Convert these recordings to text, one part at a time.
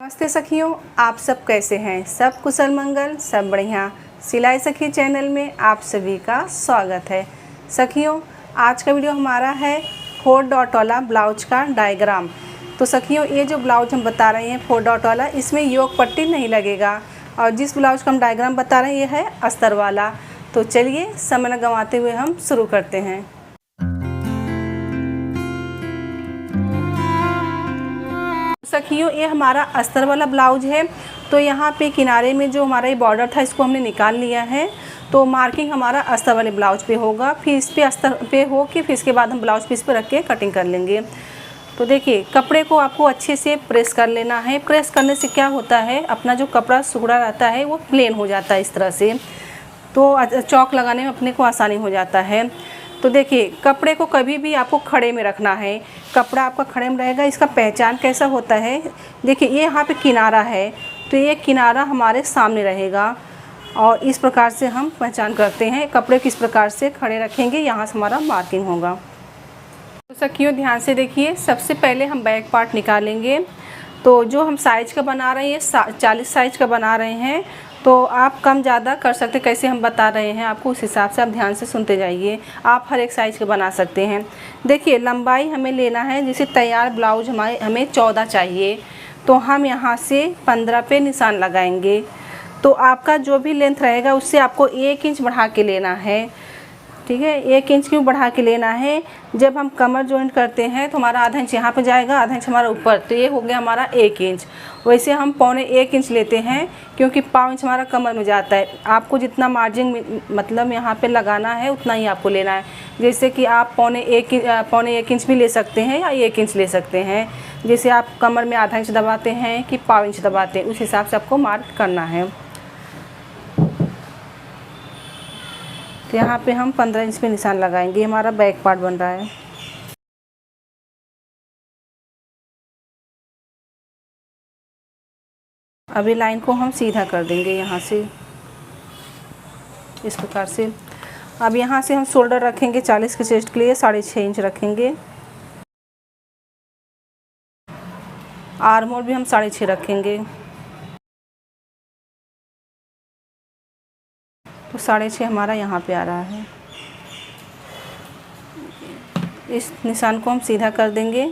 नमस्ते सखियों, आप सब कैसे हैं? सब कुशल मंगल, सब बढ़िया। सिलाई सखी चैनल में आप सभी का स्वागत है। सखियों, आज का वीडियो हमारा है 4 डॉट वाला ब्लाउज का डायग्राम। तो सखियों, ये जो ब्लाउज हम बता रहे हैं 4 डॉट वाला, इसमें योग पट्टी नहीं लगेगा और जिस ब्लाउज का हम डायग्राम बता रहे हैं ये है अस्तर वाला। तो चलिए समय न गंवाते हुए हम शुरू करते हैं। सखियों, ये हमारा अस्तर वाला ब्लाउज है। तो यहाँ पे किनारे में जो हमारा ये बॉर्डर था इसको हमने निकाल लिया है। तो मार्किंग हमारा अस्तर वाले ब्लाउज पे होगा, फिर इस पे अस्तर पे हो के फिर इसके बाद हम ब्लाउज पीस पे रख के कटिंग कर लेंगे। तो देखिए, कपड़े को आपको अच्छे से प्रेस कर लेना है। प्रेस करने से क्या होता है, अपना जो कपड़ा सुगड़ा रहता है वो प्लेन हो जाता है इस तरह से, तो चौक लगाने में अपने को आसानी हो जाता है। तो देखिए, कपड़े को कभी भी आपको खड़े में रखना है। कपड़ा आपका खड़े में रहेगा। इसका पहचान कैसा होता है, देखिए ये यहाँ पे किनारा है तो ये किनारा हमारे सामने रहेगा और इस प्रकार से हम पहचान करते हैं। कपड़े किस प्रकार से खड़े रखेंगे, यहाँ से हमारा मार्किंग होगा। तो सखियों ध्यान से देखिए, सबसे पहले हम बैक पार्ट निकालेंगे। तो जो हम साइज का बना रहे हैं 40 साइज का बना रहे हैं, तो आप कम ज़्यादा कर सकते, कैसे हम बता रहे हैं आपको उस हिसाब से आप ध्यान से सुनते जाइए। आप हर एक साइज़ का बना सकते हैं। देखिए, लंबाई हमें लेना है, जैसे तैयार ब्लाउज हमें 14 चाहिए तो हम यहाँ से 15 पे निशान लगाएंगे। तो आपका जो भी लेंथ रहेगा उससे आपको 1 इंच बढ़ा के लेना है। ठीक है, 1 इंच क्यों बढ़ा के लेना है, जब हम कमर जॉइंट करते हैं तो हमारा आधा इंच यहाँ पे जाएगा, आधा इंच हमारा ऊपर, तो ये हो गया हमारा 1 इंच। वैसे हम 1.25 इंच लेते हैं क्योंकि 1/4 इंच हमारा कमर में जाता है। आपको जितना मार्जिन मतलब यहाँ पे लगाना है उतना ही आपको लेना है। जैसे कि आप 1.25 इंच भी ले सकते हैं या 1 इंच ले सकते हैं। जैसे आप कमर में आधा इंच दबाते हैं कि 1/4 इंच दबाते हैं, उस हिसाब से आपको मार्क करना है। तो यहाँ पे हम 15 इंच पे निशान लगाएंगे। हमारा बैक पार्ट बन रहा है। अभी लाइन को हम सीधा कर देंगे यहाँ से इस प्रकार से। अब यहाँ से हम शोल्डर रखेंगे 40 के चेस्ट के लिए 6.5 इंच रखेंगे। आर्म होल भी हम 6.5 रखेंगे। तो 6.5 हमारा यहाँ पे आ रहा है। इस निशान को हम सीधा कर देंगे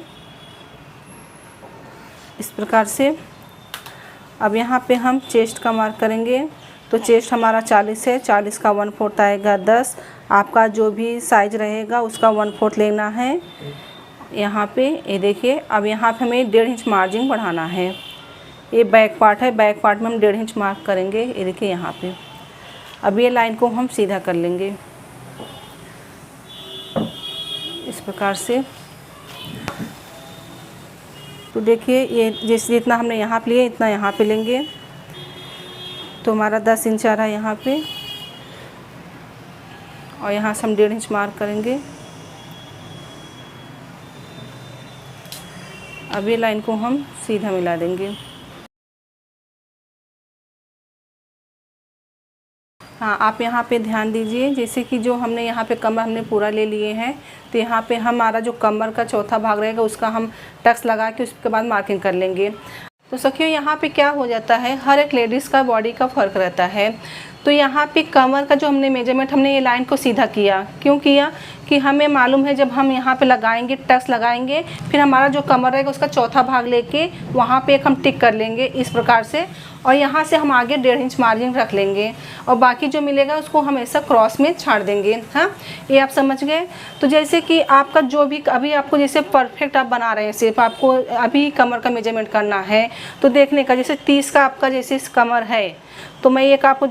इस प्रकार से। अब यहाँ पे हम चेस्ट का मार्क करेंगे। तो चेस्ट हमारा 40 है, 40 का 1/4 आएगा 10। आपका जो भी साइज रहेगा उसका 1/4 लेना है यहाँ पे। ये देखिए, अब यहाँ पे हमें 1.5 इंच मार्जिन बढ़ाना है। ये बैक पार्ट है, बैक पार्ट में हम 1.5 इंच मार्क करेंगे। ये देखिए यहाँ पे। अब ये लाइन को हम सीधा कर लेंगे इस प्रकार से। तो देखिए, ये जितना हमने यहाँ पे लिए इतना यहाँ पे लेंगे। तो हमारा 10 इंच आ रहा है यहाँ पे और यहाँ से हम 1.5 इंच मार्क करेंगे। अब ये लाइन को हम सीधा मिला देंगे। हाँ, आप यहाँ पे ध्यान दीजिए, जैसे कि जो हमने यहाँ पे कमर हमने पूरा ले लिए हैं, तो यहाँ पे हमारा जो कमर का चौथा भाग रहेगा उसका हम टक्स लगा के उसके बाद मार्किंग कर लेंगे। तो सखियों, यहाँ पे क्या हो जाता है, हर एक लेडीज़ का बॉडी का फ़र्क रहता है। तो यहाँ पे कमर का जो हमने मेजरमेंट, हमने ये लाइन को सीधा किया। क्यों किया कि हमें मालूम है जब हम यहाँ पे लगाएंगे, टक्स लगाएंगे, फिर हमारा जो कमर रहेगा उसका चौथा भाग लेके वहाँ पे एक हम टिक कर लेंगे इस प्रकार से। और यहाँ से हम आगे 1.5 इंच मार्जिन रख लेंगे और बाकी जो मिलेगा उसको हमेशा क्रॉस में छाड़ देंगे। हाँ, ये आप समझ गए। तो जैसे कि आपका जो भी अभी आपको जैसे परफेक्ट आप बना रहे हैं, सिर्फ आपको अभी कमर का मेजरमेंट करना है तो देखने का, जैसे 30 का आपका जैसे कमर है, तो मैं एक आपको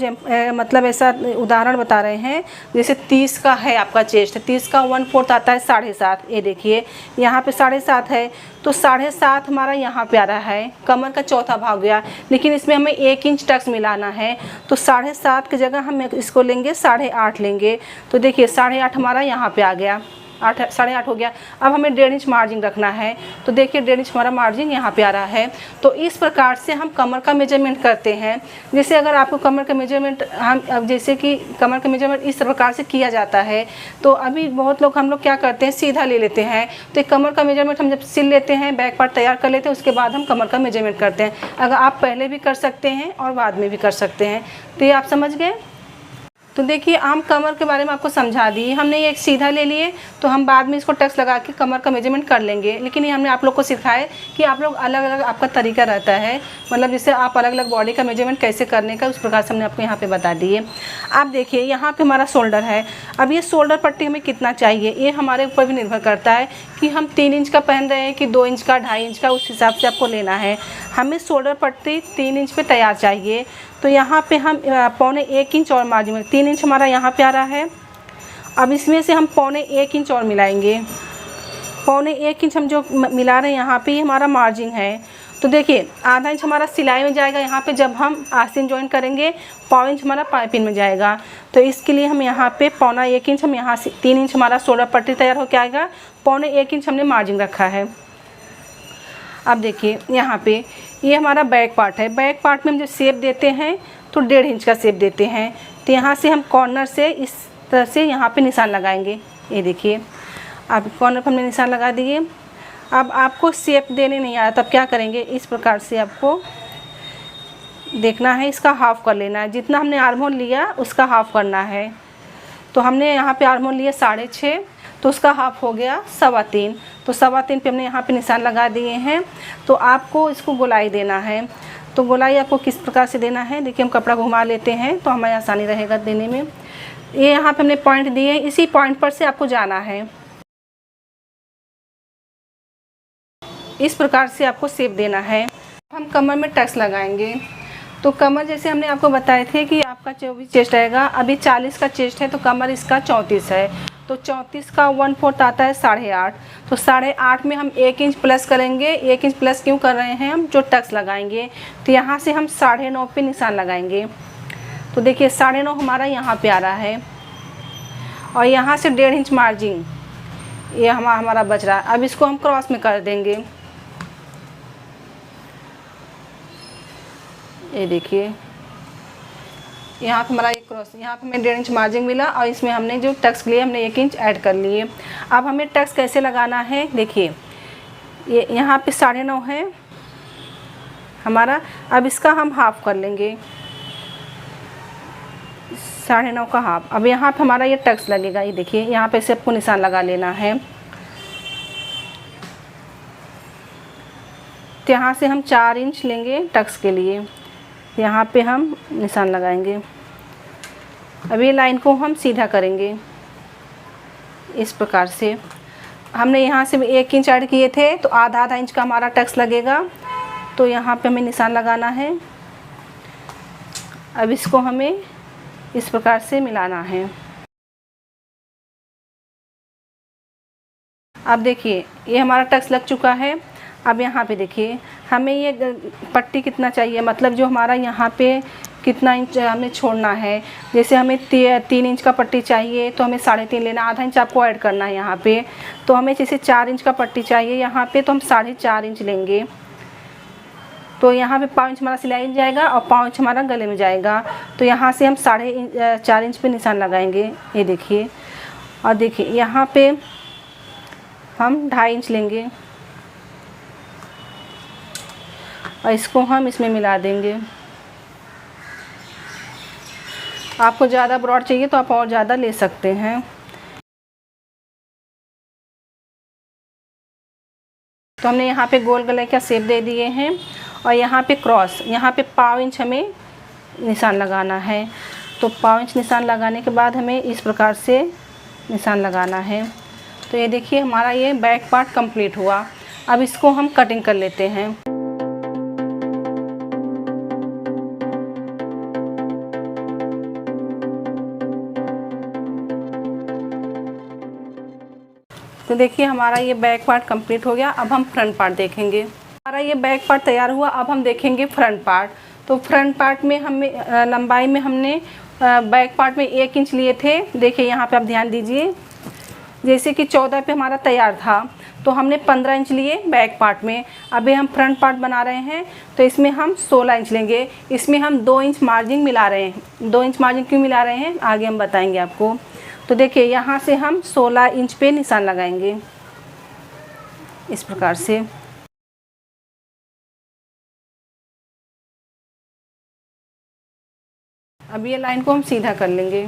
मतलब ऐसा उदाहरण बता रहे हैं। जैसे 30 का है आपका चेस्ट, 30 का 1/4 आता है 7.5। ये देखिए यहाँ पे 7.5 है, तो 7.5 हमारा यहाँ पे आ रहा है, कमर का चौथा भाग गया। लेकिन इसमें हमें 1 इंच टक्स मिलाना है, तो 7.5 की जगह हम इसको लेंगे 8.5 लेंगे। तो देखिए 8.5 हमारा यहाँ पे आ गया। 8 8.5 हो गया। अब हमें 1.5 इंच मार्जिन रखना है, तो देखिए 1.5 इंच हमारा मार्जिन यहाँ पे आ रहा है। तो इस प्रकार से हम कमर का मेजरमेंट करते हैं। जैसे अगर आपको कमर का मेजरमेंट अब जैसे कि कमर का मेजरमेंट इस प्रकार से किया जाता है, तो अभी बहुत लोग हम लोग क्या करते हैं, सीधा ले लेते हैं। तो एक कमर का मेजरमेंट हम जब सिल लेते हैं, बैक पार्ट तैयार कर लेते हैं, उसके बाद हम कमर का मेजरमेंट करते हैं। अगर आप पहले भी कर सकते हैं और बाद में भी कर सकते हैं। तो ये आप समझ गए। तो देखिए आम कमर के बारे में आपको समझा दी हमने। ये एक सीधा ले लिए, तो हम बाद में इसको टक्स लगा के कमर का मेजरमेंट कर लेंगे। लेकिन ये हमने आप लोग को सिखाया कि आप लोग अलग अलग आपका तरीका रहता है, मतलब जैसे आप अलग अलग बॉडी का मेजरमेंट कैसे करने का, उस प्रकार से हमने आपको यहाँ पे बता दिए। आप देखिए यहाँ पे हमारा शोल्डर है। अब ये शोल्डर पट्टी हमें कितना चाहिए, ये हमारे ऊपर भी निर्भर करता है कि हम 3 इंच का पहन रहे हैं कि 2 इंच का, 2.5 इंच का, उस हिसाब से आपको लेना है। हमें शोल्डर पट्टी 3 इंच पे तैयार चाहिए, तो यहाँ पे हम 1.25 इंच और मार्जिन में 3 इंच हमारा यहाँ पे आ रहा है। अब इसमें से हम 1.25 इंच और मिलाएंगे। 1.25 इंच हम जो मिला रहे हैं यहाँ पे, ये हमारा मार्जिन है। तो देखिए आधा इंच हमारा सिलाई में जाएगा यहाँ पे, जब हम आस्तीन जॉइन करेंगे। 1.25 इंच हमारा पाइपिंग में जाएगा। तो इसके लिए हम यहाँ पे 1.25 इंच, हम यहाँ से 3 इंच हमारा शोल्डर पट्टी तैयार होकर आएगा। 1.25 इंच हमने मार्जिन रखा है। अब देखिए यहाँ पे ये हमारा बैक पार्ट है। बैक पार्ट में हम जो शेप देते हैं तो 1.5 इंच का शेप देते हैं। तो यहाँ से हम कॉर्नर से इस तरह से यहाँ पे निशान लगाएंगे। ये देखिए अब कॉर्नर पर हमने निशान लगा दिए। अब आपको शेप देने नहीं आया तब क्या करेंगे, इस प्रकार से आपको देखना है, इसका हाफ कर लेना है। जितना हमने आर्म होल लिया उसका हाफ करना है। तो हमने यहाँ पे आर्म होल लिया 6.5, तो उसका हाफ हो गया 3.25। तो 3.25 पे हमने यहाँ पे निशान लगा दिए हैं। तो आपको इसको गोलाई देना है। तो गोलाई आपको किस प्रकार से देना है, देखिए हम कपड़ा घुमा लेते हैं तो हमें आसानी रहेगा देने में। ये यहाँ पे हमने पॉइंट दिए, इसी पॉइंट पर से आपको जाना है। इस प्रकार से आपको शेप देना है। हम कमर में टक्स लगाएंगे। तो कमर जैसे हमने आपको बताए थे कि आपका 24 चेस्ट रहेगा, अभी 40 का चेस्ट है, तो कमर इसका 34 है। तो 34 का 1/4 आता है 8.5। तो 8.5 में हम 1 इंच प्लस करेंगे। 1 इंच प्लस क्यों कर रहे हैं, हम जो टक्स लगाएंगे। तो यहाँ से हम 9.5 पे निशान लगाएंगे। तो देखिए 9.5 हमारा यहाँ पे आ रहा है, और यहाँ से 1.5 इंच मार्जिन ये हमारा बच रहा है। अब इसको हम क्रॉस में कर देंगे। ये देखिए यहाँ पे हमारा एक क्रॉस, यहाँ पे हमें 1.5 इंच मार्जिन मिला, और इसमें हमने जो टक्स लिए हमने 1 इंच ऐड कर लिए। अब हमें टक्स कैसे लगाना है, देखिए ये यहाँ पे 9.5 है हमारा। अब इसका हम हाफ कर लेंगे, 9.5 का हाफ। अब यहाँ पे हमारा ये टक्स लगेगा। ये देखिए यहाँ पे से आपको निशान लगा लेना है। तो यहाँ से हम 4 इंच लेंगे टक्स के लिए, यहाँ पे हम निशान लगाएंगे। अब ये लाइन को हम सीधा करेंगे इस प्रकार से। हमने यहाँ से 1 इंच ऐड किए थे, तो आधा इंच का हमारा टक्स लगेगा। तो यहाँ पे हमें निशान लगाना है। अब इसको हमें इस प्रकार से मिलाना है। अब देखिए ये हमारा टक्स लग चुका है। अब यहाँ पे देखिए हमें ये पट्टी कितना चाहिए, मतलब जो हमारा यहाँ पे कितना इंच हमें छोड़ना है। जैसे हमें 3 इंच का पट्टी चाहिए, तो हमें 3.5 लेना, आधा इंच आपको ऐड करना है यहाँ पे। तो हमें जैसे 4 इंच का पट्टी चाहिए यहाँ पे, तो हम 4.5 इंच लेंगे। तो यहाँ पे 5 इंच हमारा सिलाई में जाएगा और 5 इंच हमारा गले में जाएगा। तो यहाँ से हम 4.5 इंच पे निशान लगाएंगे। ये देखिए, और देखिए यहाँ पे हम 2.5 इंच लेंगे, और इसको हम इसमें मिला देंगे। आपको ज़्यादा ब्रॉड चाहिए तो आप और ज़्यादा ले सकते हैं। तो हमने यहाँ पे गोल गले का शेप दे दिए हैं, और यहाँ पे क्रॉस, यहाँ पे 1/5 इंच हमें निशान लगाना है। तो 1/5 इंच निशान लगाने के बाद हमें इस प्रकार से निशान लगाना है। तो ये देखिए हमारा ये बैक पार्ट कंप्लीट हुआ। अब इसको हम कटिंग कर लेते हैं। तो देखिए हमारा ये बैक पार्ट कंप्लीट हो गया। अब हम फ्रंट पार्ट देखेंगे। हमारा ये बैक पार्ट तैयार हुआ। अब हम देखेंगे फ्रंट पार्ट। तो फ्रंट पार्ट में हमें लंबाई में हमने बैक पार्ट में 1 इंच लिए थे। देखिए यहाँ पे आप ध्यान दीजिए, जैसे कि 14 पे हमारा तैयार था तो हमने 15 इंच लिए बैक पार्ट में। अभी हम फ्रंट पार्ट बना रहे हैं तो इसमें हम 16 इंच लेंगे। इसमें हम 2 इंच मार्जिन मिला रहे हैं। 2 इंच मार्जिन क्यों मिला रहे हैं आगे हम बताएंगे आपको। तो देखिए यहाँ से हम 16 इंच पे निशान लगाएंगे इस प्रकार से। अब ये लाइन को हम सीधा कर लेंगे।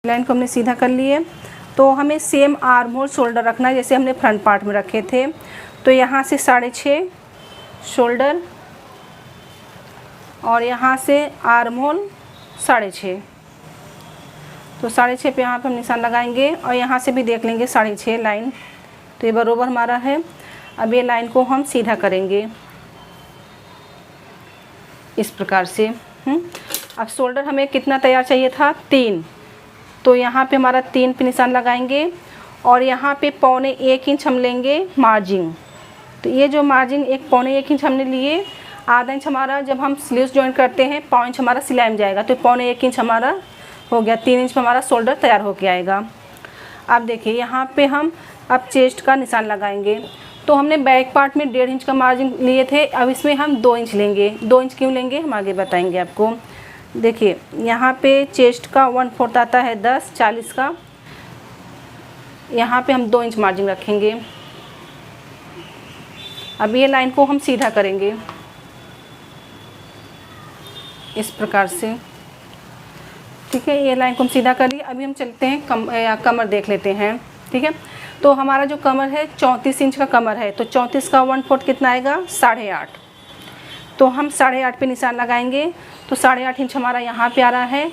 लाइन को हमने सीधा कर लिए तो हमें सेम आर्म होल शोल्डर रखना है जैसे हमने फ्रंट पार्ट में रखे थे। तो यहाँ से 6.5 शोल्डर और यहाँ से आर्म होल 6.5। तो 6.5 पे यहाँ पर हम निशान लगाएंगे और यहाँ से भी देख लेंगे 6.5 लाइन। तो ये बराबर हमारा है। अब ये लाइन को हम सीधा करेंगे इस प्रकार से। अब शोल्डर हमें कितना तैयार चाहिए था 3, तो यहाँ पे हमारा 3 पे निशान लगाएंगे और यहाँ पे 1.25 इंच हम लेंगे मार्जिन। तो ये जो मार्जिन 1.25 इंच हमने लिए, आधा इंच हमारा जब हम स्लीव्स जॉइंट करते हैं 1 इंच हमारा सिलाई में जाएगा, तो 1.25 इंच हमारा हो गया। 3 इंच पे हमारा शोल्डर तैयार होके आएगा। अब देखिए यहाँ पे हम अब चेस्ट का निशान लगाएंगे। तो हमने बैक पार्ट में 1.5 इंच का मार्जिन लिए थे, अब इसमें हम 2 इंच लेंगे। 2 इंच क्यों लेंगे हम आगे बताएंगे आपको। देखिए यहाँ पे चेस्ट का 1/4 आता है 10, 40 का। यहाँ पे हम 2 इंच मार्जिन रखेंगे। अब ये लाइन को हम सीधा करेंगे इस प्रकार से। ठीक है, ये लाइन को हम सीधा कर लिए। अभी हम चलते हैं कमर देख लेते हैं। ठीक है, तो हमारा जो कमर है 34 इंच का कमर है, तो 34 का 1/4 कितना आएगा 8.5। तो हम 8.5 पे निशान लगाएंगे। तो 8.5 इंच हमारा यहाँ पे आ रहा है।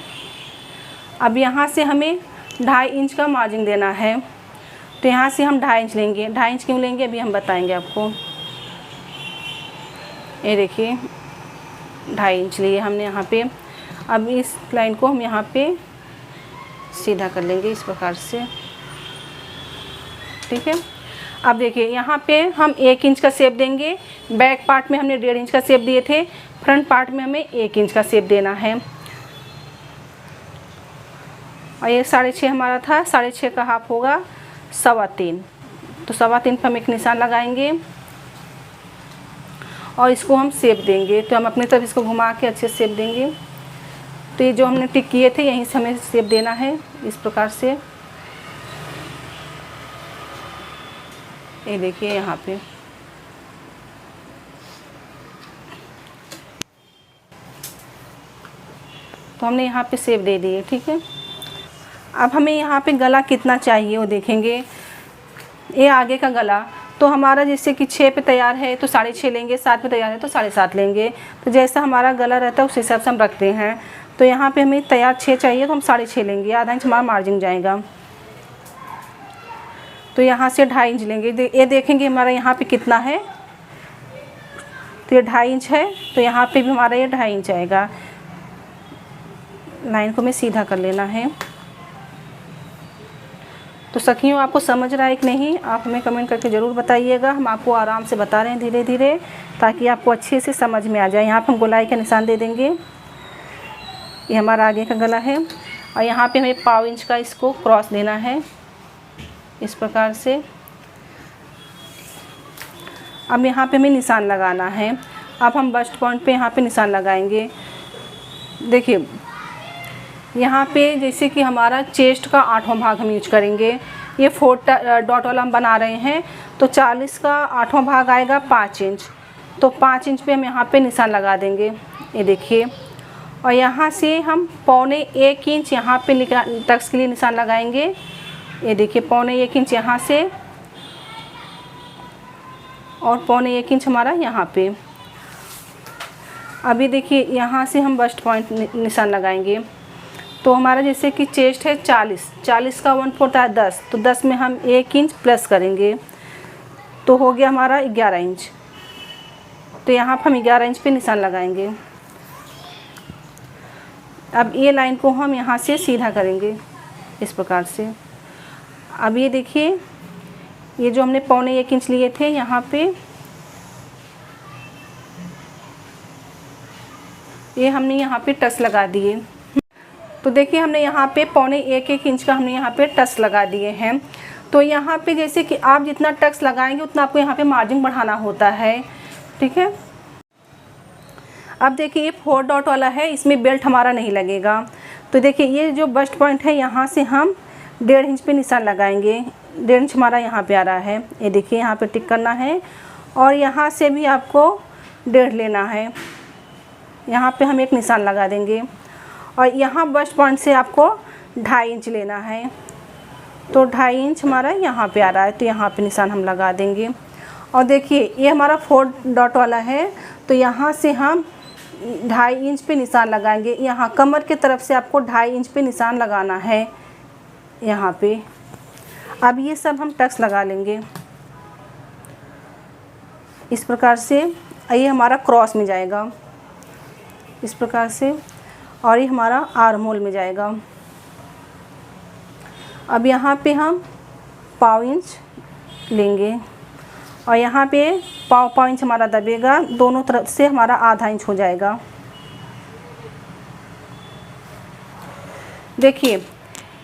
अब यहाँ से हमें 2.5 इंच का मार्जिन देना है, तो यहाँ से हम 2.5 इंच लेंगे। 2.5 इंच क्यों लेंगे अभी हम बताएंगे आपको। ये देखिए 2.5 इंच लिए हमने यहाँ पे। अब इस लाइन को हम यहाँ पे सीधा कर लेंगे इस प्रकार से। ठीक है, अब देखिए यहाँ पे हम 1 इंच का शेप देंगे। बैक पार्ट में हमने 1.5 इंच का शेप दिए थे, फ्रंट पार्ट में हमें 1 इंच का शेप देना है। और ये 6.5 हमारा था, 6.5 का हाफ होगा 3.25। तो 3.25 पे हम एक निशान लगाएंगे और इसको हम शेप देंगे। तो हम अपनी तरफ इसको घुमा के अच्छे से शेप देंगे। तो ये जो हमने टिक किए थे यहीं से हमें शेप देना है इस प्रकार से। ये देखिए यहाँ पे तो हमने यहाँ पे शेप दे दिए। ठीक है, अब हमें यहाँ पे गला कितना चाहिए वो देखेंगे। ये आगे का गला तो हमारा जैसे कि 6 पे तैयार है तो 6.5 लेंगे, 7 पे तैयार है तो 7.5 लेंगे। तो जैसा हमारा गला रहता है उस हिसाब से हम रखते हैं। तो यहाँ पे हमें तैयार 6 चाहिए तो हम 6.5 लेंगे, आधा इंच हमारा मार्जिन जाएगा। तो यहाँ से 2.5 इंच लेंगे। ये देखेंगे हमारा यहाँ पे कितना है, तो ये 2.5 इंच है। तो यहाँ पे भी हमारा ये 2.5 इंच आएगा। लाइन को हमें सीधा कर लेना है। तो सखियों आपको समझ रहा है कि नहीं, आप हमें कमेंट करके ज़रूर बताइएगा। हम आपको आराम से बता रहे हैं धीरे धीरे, ताकि आपको अच्छे से समझ में आ जाए। यहाँ पर हम गोलाई का निशान दे देंगे। ये हमारा आगे का गला है और यहाँ पे हमें 1/4 इंच का इसको क्रॉस देना है इस प्रकार से। अब यहाँ पे हमें निशान लगाना है। अब हम बस्ट पॉइंट पे यहाँ पे निशान लगाएंगे। देखिए यहाँ पे जैसे कि हमारा चेस्ट का 8वां भाग हम यूज करेंगे। ये 4 डॉट वाला हम बना रहे हैं, तो 40 का 8वां भाग आएगा 5 इंच। तो 5 इंच पे हम यहाँ पे निशान लगा देंगे। ये देखिए, और यहाँ से हम 1.25 इंच यहाँ पे टक्स के लिए निशान लगाएंगे। ये देखिए 1.25 इंच यहाँ से और 1.25 इंच हमारा यहाँ पे। अभी देखिए यहाँ से हम बस्ट पॉइंट निशान लगाएंगे। तो हमारा जैसे कि चेस्ट है 40 का 1/4 है 10, तो 10 में हम 1 इंच प्लस करेंगे तो हो गया हमारा 11 इंच। तो यहाँ पर हम 11 इंच पे निशान लगाएंगे। अब ये लाइन को हम यहाँ से सीधा करेंगे इस प्रकार से। अब ये देखिए, ये जो हमने 1.25 इंच लिए थे यहाँ पे, ये हमने यहाँ पे टच लगा दिए। तो देखिए हमने यहाँ पे 1.25 इंच का हमने यहाँ पे टक्स लगा दिए हैं। तो यहाँ पे जैसे कि आप जितना टक्स लगाएंगे उतना आपको यहाँ पे मार्जिन बढ़ाना होता है, ठीक है। अब देखिए ये 4 डॉट वाला है, इसमें बेल्ट हमारा नहीं लगेगा। तो देखिए ये जो बस्ट पॉइंट है यहाँ से हम 1.5 इंच पे निशान लगाएंगे। 1.5 इंच हमारा यहाँ पे आ रहा है, ये देखिए यहाँ पे टिक करना है और यहाँ से भी आपको 1.5 लेना है। यहाँ पे हम एक निशान लगा देंगे और यहाँ बस्ट पॉइंट से आपको 2.5 इंच लेना है। तो 2.5 इंच हमारा यहाँ पे आ रहा है, तो यहाँ पे निशान हम लगा देंगे। और देखिए ये हमारा 4 डॉट वाला है, तो यहाँ से हम 2.5 इंच पे निशान लगाएंगे। यहाँ कमर के तरफ से आपको 2.5 इंच पे निशान लगाना है यहाँ पे। अब ये सब हम टक्स लगा लेंगे इस प्रकार से। ये हमारा क्रॉस में जाएगा इस प्रकार से और ये हमारा आर्म होल में जाएगा। अब यहाँ पे हम 1/4 इंच लेंगे और यहाँ पे 1/4 इंच हमारा दबेगा, दोनों तरफ से हमारा आधा इंच हो जाएगा। देखिए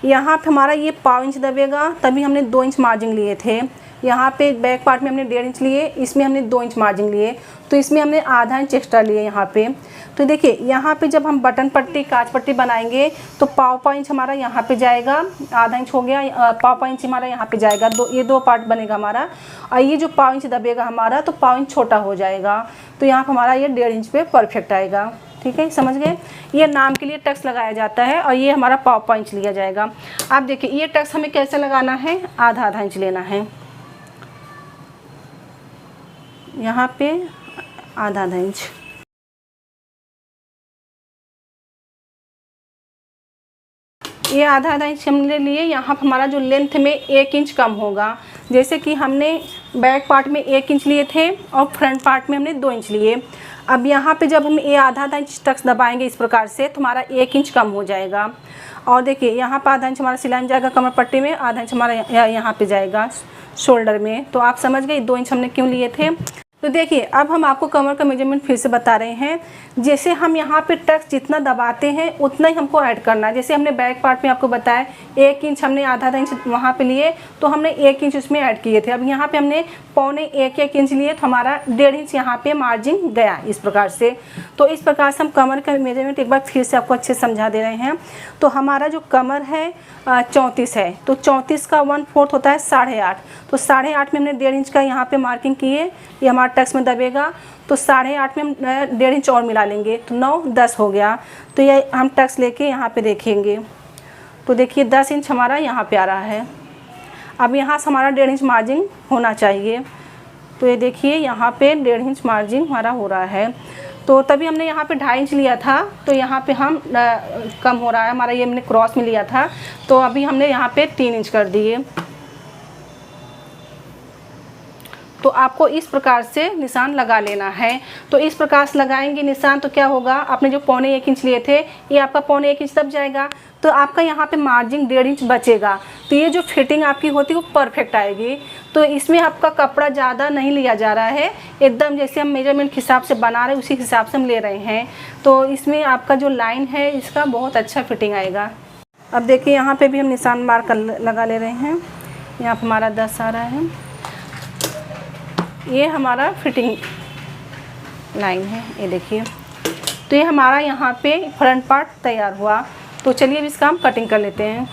यहाँ पे हमारा ये 1/4 इंच दबेगा, तभी हमने 2 इंच मार्जिन लिए थे। यहाँ पे बैक पार्ट में हमने 1.5 इंच लिए, इसमें हमने 2 इंच मार्जिन लिए, तो इसमें हमने आधा इंच एक्स्ट्रा लिए यहाँ पे। तो देखिए यहाँ पे जब हम बटन पट्टी काज पट्टी बनाएंगे तो 1/4 इंच हमारा यहाँ पे जाएगा, आधा इंच हो गया, 1/4 इंच हमारा यहाँ पे जाएगा। ये दो पार्ट बनेगा हमारा। और ये जो 1/4 इंच दबेगा हमारा, तो 1/4 इंच छोटा हो जाएगा, तो यहाँ पर हमारा ये 1.5 इंच पे परफेक्ट आएगा, ठीक है, समझ गए। ये नाम के लिए टक्स लगाया जाता है और ये हमारा 1/4 इंच लिया जाएगा। आप देखिए ये टक्स हमें कैसे लगाना है, आधा इंच लेना है, यहाँ पे आधा इंच। ये आधा इंच हमने लिए। यहाँ पर हमारा जो लेंथ में 1 इंच कम होगा, जैसे कि हमने बैक पार्ट में 1 इंच लिए थे और फ्रंट पार्ट में हमने 2 इंच लिए। अब यहाँ पे जब हम ये आधा इंच टक्स दबाएंगे इस प्रकार से, तो हमारा 1 इंच कम हो जाएगा। और देखिए यहाँ पर आधा इंच हमारा सिलाई में जाएगा कमर पट्टी में, आधा इंच हमारा यहाँ पे जाएगा शोल्डर में। तो आप समझ गए 2 इंच हमने क्यों लिए थे। तो देखिए अब हम आपको कमर का मेजरमेंट फिर से बता रहे हैं। जैसे हम यहाँ पे टक्स जितना दबाते हैं उतना ही हमको ऐड करना है। जैसे हमने बैक पार्ट में आपको बताया 1 इंच हमने आधा इंच वहाँ पे लिए, तो हमने 1 इंच उसमें ऐड किए थे। अब यहाँ पे हमने 1.25 इंच लिए, तो हमारा 1.5 इंच यहाँ पे मार्जिन गया इस प्रकार से। तो इस प्रकार से हम कमर का मेजरमेंट एक बार फिर से आपको अच्छे से समझा दे रहे हैं। तो हमारा जो कमर है 34 है, तो 34 का 1/4 होता है 8.5। तो 8.5 में हमने 1.5 इंच का यहाँ पे मार्किंग किए, ये हमारा टक्स में दबेगा। तो 8.5 में हम 1.5 इंच और मिला लेंगे, तो 9 10 हो गया। तो ये हम टक्स लेके यहाँ पे देखेंगे, तो देखिए 10 इंच हमारा यहाँ पे आ रहा है। अब यहाँ से हमारा 1.5 इंच मार्जिन होना चाहिए। तो ये देखिए यहाँ पे 1.5 इंच मार्जिन हमारा हो रहा है। तो तभी हमने यहाँ पे 2.5 इंच लिया था, तो यहाँ पे हम कम हो रहा है हमारा, ये हमने क्रॉस में लिया था, तो अभी हमने यहाँ पे 3 इंच कर दिए। तो आपको इस प्रकार से निशान लगा लेना है। तो इस प्रकार से लगाएंगे निशान, तो क्या होगा, आपने जो 1.25 इंच लिए थे, ये आपका 1.25 इंच दब जाएगा, तो आपका यहाँ पे मार्जिन 1.5 इंच बचेगा। तो ये जो फिटिंग आपकी होती है वो परफेक्ट आएगी। तो इसमें आपका कपड़ा ज़्यादा नहीं लिया जा रहा है, एकदम जैसे हम मेजरमेंट के हिसाब से बना रहे हैं उसी हिसाब से हम ले रहे हैं। तो इसमें आपका जो लाइन है इसका बहुत अच्छा फिटिंग आएगा। अब देखिए यहाँ पे भी हम निशान मार्क लगा ले रहे हैं। यहाँ पर हमारा 10 आ रहा है, ये हमारा फिटिंग लाइन है, ये देखिए। तो ये हमारा यहाँ पे फ्रंट पार्ट तैयार हुआ। तो चलिए अब इसका हम कटिंग कर लेते हैं।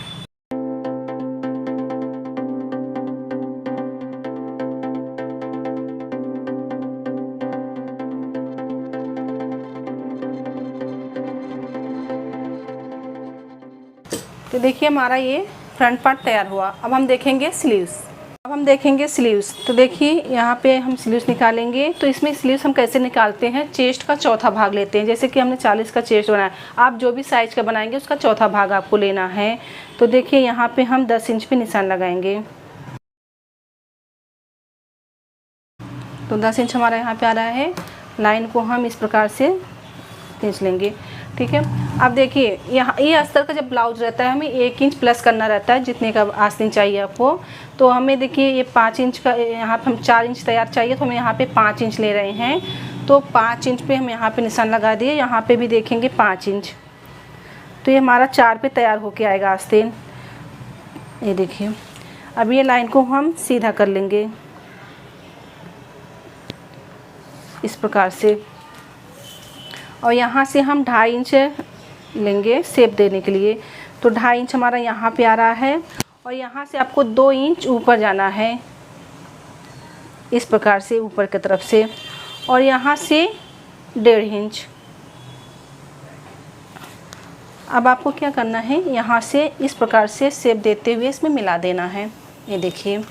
तो देखिए हमारा ये फ्रंट पार्ट तैयार हुआ। अब हम देखेंगे स्लीव्स। तो देखिए यहाँ पे हम स्लीव्स निकालेंगे। तो इसमें स्लीव्स हम कैसे निकालते हैं, चेस्ट का चौथा भाग लेते हैं। जैसे कि हमने 40 का चेस्ट बनाया, आप जो भी साइज का बनाएंगे उसका चौथा भाग आपको लेना है। तो देखिए यहाँ पे हम 10 इंच पे निशान लगाएंगे। तो 10 इंच हमारा यहाँ पे आ रहा है। लाइन को हम इस प्रकार से खींच लेंगे, ठीक है। अब देखिए यहाँ ये अस्तर का जब ब्लाउज रहता है हमें 1 इंच प्लस करना रहता है, जितने का आस्तीन चाहिए आपको। तो हमें देखिए ये 5 इंच का, यहाँ पे हम 4 इंच तैयार चाहिए, तो हम यहाँ पे 5 इंच ले रहे हैं। तो 5 इंच पे हम यहाँ पे निशान लगा दिए। यहाँ पे भी देखेंगे 5 इंच, तो ये हमारा 4 पे तैयार होके आएगा आस्तीन। ये देखिए, अब ये लाइन को हम सीधा कर लेंगे इस प्रकार से, और यहाँ से हम 2.5 इंच लेंगे शेप देने के लिए। तो 2.5 इंच हमारा यहाँ पे आ रहा है, और यहाँ से आपको 2 इंच ऊपर जाना है इस प्रकार से ऊपर की तरफ से, और यहाँ से 1.5 इंच। अब आपको क्या करना है, यहाँ से इस प्रकार से शेप देते हुए इसमें मिला देना है। ये देखिए,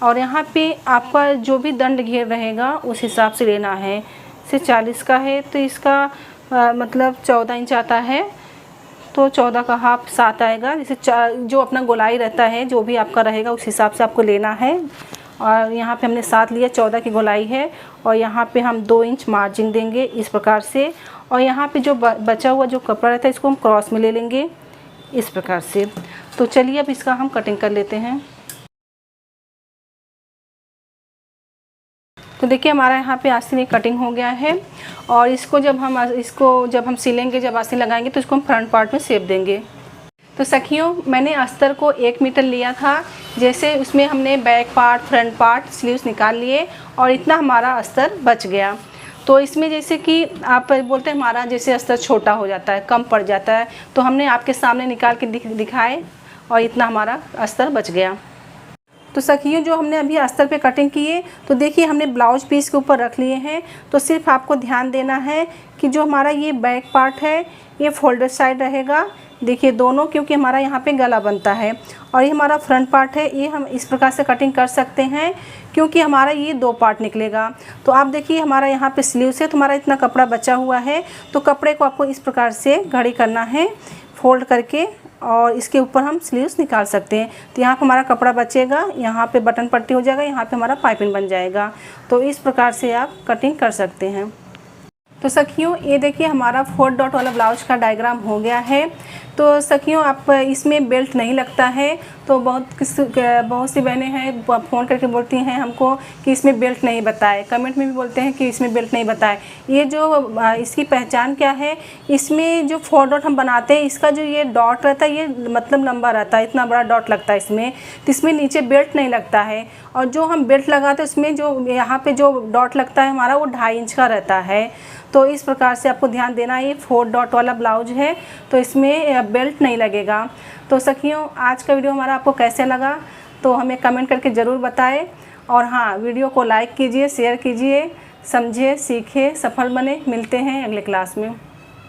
और यहाँ पे आपका जो भी दंड घेर रहेगा उस हिसाब से लेना है। से 40 का है तो इसका मतलब 14 इंच आता है, तो 14 का हाफ 7 आएगा। जैसे जो अपना गोलाई रहता है जो भी आपका रहेगा उस हिसाब से आपको लेना है। और यहाँ पे हमने 7 लिया, 14 की गोलाई है, और यहाँ पे हम 2 इंच मार्जिन देंगे इस प्रकार से। और यहाँ पे जो बचा हुआ जो कपड़ा रहता है इसको हम क्रॉस में ले लेंगे इस प्रकार से। तो चलिए अब इसका हम कटिंग कर लेते हैं। तो देखिए हमारा यहाँ पे आस्तीन में कटिंग हो गया है, और इसको जब हम सिलेंगे, जब आस्तीन लगाएंगे तो इसको हम फ्रंट पार्ट में शेप देंगे। तो सखियों, मैंने अस्तर को 1 मीटर लिया था। जैसे उसमें हमने back part, front part, sleeves निकाल लिए, और इतना हमारा अस्तर बच गया। तो इसमें जैसे कि आप बोलते हैं हमारा जैसे अस्तर छोटा हो जाता है, कम पड़ जाता है, तो हमने आपके सामने निकाल के दिखाए, और इतना हमारा अस्तर बच गया। तो सखियों, जो हमने अभी अस्तर पे कटिंग किए, तो देखिए हमने ब्लाउज पीस के ऊपर रख लिए हैं। तो सिर्फ आपको ध्यान देना है कि जो हमारा ये बैक पार्ट है ये फोल्डर साइड रहेगा। देखिए दोनों, क्योंकि हमारा यहाँ पे गला बनता है, और ये हमारा फ्रंट पार्ट है, ये हम इस प्रकार से कटिंग कर सकते हैं क्योंकि हमारा ये 2 पार्ट निकलेगा। तो आप देखिए हमारा यहाँ पे स्लीव्स है, तो हमारा इतना कपड़ा बचा हुआ है। तो कपड़े को आपको इस प्रकार से घड़ी करना है फोल्ड करके, और इसके ऊपर हम स्लीव्स निकाल सकते हैं। तो यहाँ पर हमारा कपड़ा बचेगा, यहाँ पे बटन पट्टी हो जाएगा, यहाँ पे हमारा पाइपिंग बन जाएगा। तो इस प्रकार से आप कटिंग कर सकते हैं। तो सखियों, ये देखिए हमारा 4 डॉट वाला ब्लाउज का डायग्राम हो गया है। तो सखियों, आप इसमें बेल्ट नहीं लगता है, तो बहुत सी बहनें हैं फ़ोन करके बोलती हैं हमको कि इसमें बेल्ट नहीं बताए, कमेंट में भी बोलते हैं कि इसमें बेल्ट नहीं बताए। ये जो इसकी पहचान क्या है, इसमें जो 4 डॉट हम बनाते हैं, इसका जो ये डॉट रहता है ये मतलब लंबा रहता है, इतना बड़ा डॉट लगता है इसमें। तो इसमें नीचे बेल्ट नहीं लगता है, और जो हम बेल्ट लगाते हैं उसमें जो यहाँ पे जो डॉट लगता है हमारा वो 2.5 इंच का रहता है। तो इस प्रकार से आपको ध्यान देना है। ये 4 डॉट वाला ब्लाउज है, तो इसमें बेल्ट नहीं लगेगा। तो सखियों, आज का वीडियो हमारा आपको कैसे लगा तो हमें कमेंट करके ज़रूर बताएं। और हाँ, वीडियो को लाइक कीजिए, शेयर कीजिए, समझे, सीखे, सफल बने। मिलते हैं अगले क्लास में।